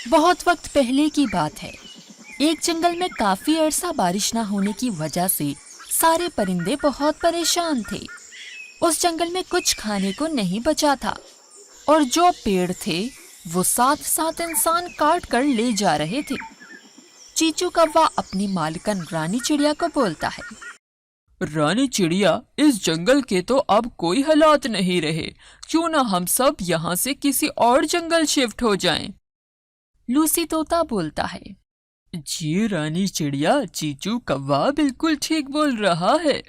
बहुत वक्त पहले की बात है। एक जंगल में काफी अरसा बारिश न होने की वजह से सारे परिंदे बहुत परेशान थे। उस जंगल में कुछ खाने को नहीं बचा था और जो पेड़ थे वो साथ साथ इंसान काट कर ले जा रहे थे। चीचू कौवा अपनी मालकन रानी चिड़िया को बोलता है, रानी चिड़िया, इस जंगल के तो अब कोई हालात नहीं रहे। क्यों ना हम सब यहाँ से किसी और जंगल शिफ्ट हो जाएं? लूसी तोता बोलता है, जी रानी चिड़िया, चीचू कौवा बिल्कुल ठीक बोल रहा है।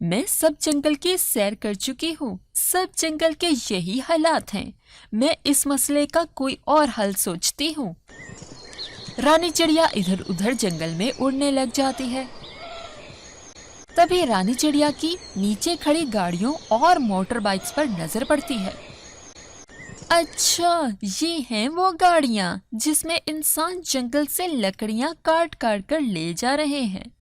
मैं सब जंगल की सैर कर चुकी हूँ। सब जंगल के यही हालात हैं। मैं इस मसले का कोई और हल सोचती हूँ। रानी चिड़िया इधर उधर जंगल में उड़ने लग जाती है। तभी रानी चिड़िया की नीचे खड़ी गाड़ियों और मोटर बाइक्स पर नजर पड़ती है। अच्छा, ये हैं वो गाड़ियाँ जिसमें इंसान जंगल से लकड़ियाँ काट काट कर ले जा रहे हैं।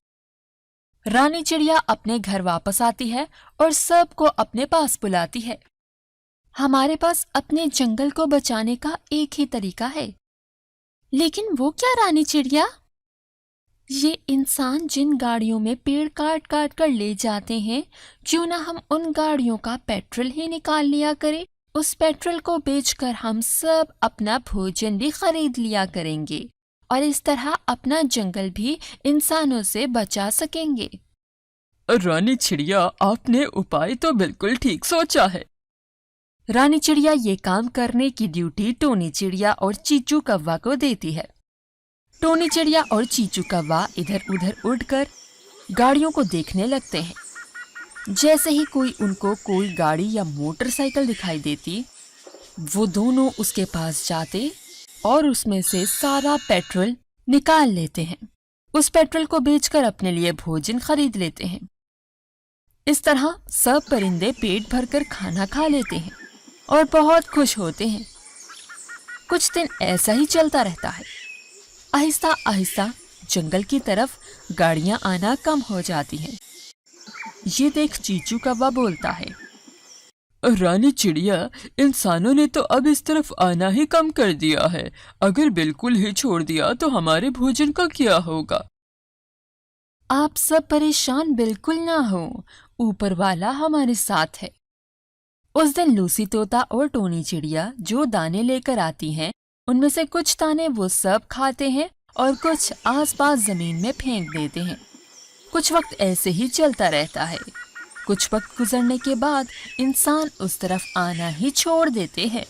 रानी चिड़िया अपने घर वापस आती है और सबको अपने पास बुलाती है। हमारे पास अपने जंगल को बचाने का एक ही तरीका है। लेकिन वो क्या रानी चिड़िया? ये इंसान जिन गाड़ियों में पेड़ काट काट कर ले जाते हैं, क्यों ना हम उन गाड़ियों का पेट्रोल ही निकाल लिया करें। उस पेट्रोल को बेचकर हम सब अपना भोजन भी खरीद लिया करेंगे और इस तरह अपना जंगल भी इंसानों से बचा सकेंगे। रानी चिड़िया, आपने उपाय तो बिल्कुल ठीक सोचा है। रानी चिड़िया ये काम करने की ड्यूटी टोनी चिड़िया और चीचू कौवा को देती है। टोनी चिड़िया और चीचू कौवा इधर उधर उड़कर गाड़ियों को देखने लगते हैं। जैसे ही कोई गाड़ी या मोटरसाइकिल दिखाई देती, वो दोनों उसके पास जाते और उसमें से सारा पेट्रोल निकाल लेते हैं। उस पेट्रोल को बेचकर अपने लिए भोजन खरीद लेते हैं। इस तरह सब परिंदे पेट भरकर खाना खा लेते हैं और बहुत खुश होते हैं। कुछ दिन ऐसा ही चलता रहता है। आहिस्ता आहिस्ता जंगल की तरफ गाड़ियां आना कम हो जाती हैं। ये देख चीचू कौवा बोलता है, रानी चिड़िया, इंसानों ने तो अब इस तरफ आना ही कम कर दिया है। अगर बिल्कुल ही छोड़ दिया तो हमारे भोजन का क्या होगा? आप सब परेशान बिल्कुल ना हो, ऊपर वाला हमारे साथ है। उस दिन लूसी तोता और टोनी चिड़िया जो दाने लेकर आती हैं, उनमें से कुछ दाने वो सब खाते हैं और कुछ आसपास जमीन में फेंक देते हैं। कुछ वक्त ऐसे ही चलता रहता है। कुछ वक्त गुजरने के बाद इंसान उस तरफ आना ही छोड़ देते हैं।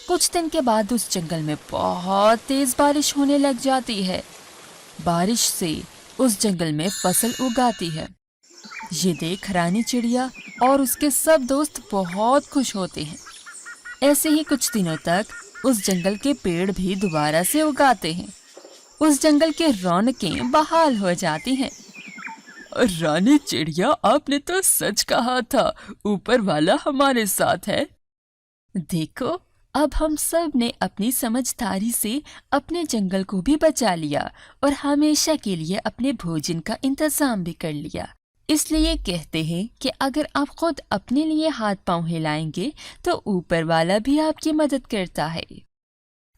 कुछ दिन के बाद उस जंगल में बहुत तेज बारिश होने लग जाती है। बारिश से उस जंगल में फसल उगाती है। ये देख रानी चिड़िया और उसके सब दोस्त बहुत खुश होते हैं। ऐसे ही कुछ दिनों तक उस जंगल के पेड़ भी दोबारा से उगाते हैं। उस जंगल के रौनकें बहाल हो जाती हैं। रानी चिड़िया, आपने तो सच कहा था, ऊपर वाला हमारे साथ है। देखो, अब हम सब ने अपनी समझदारी से अपने जंगल को भी बचा लिया और हमेशा के लिए अपने भोजन का इंतजाम भी कर लिया। इसलिए कहते हैं कि अगर आप खुद अपने लिए हाथ पांव हिलाएंगे तो ऊपर वाला भी आपकी मदद करता है।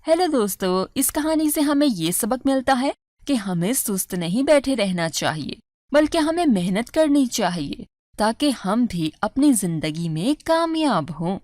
हेलो दोस्तों, इस कहानी से हमें ये सबक मिलता है कि हमें सुस्त नहीं बैठे रहना चाहिए, बल्कि हमें मेहनत करनी चाहिए ताकि हम भी अपनी जिंदगी में कामयाब हों।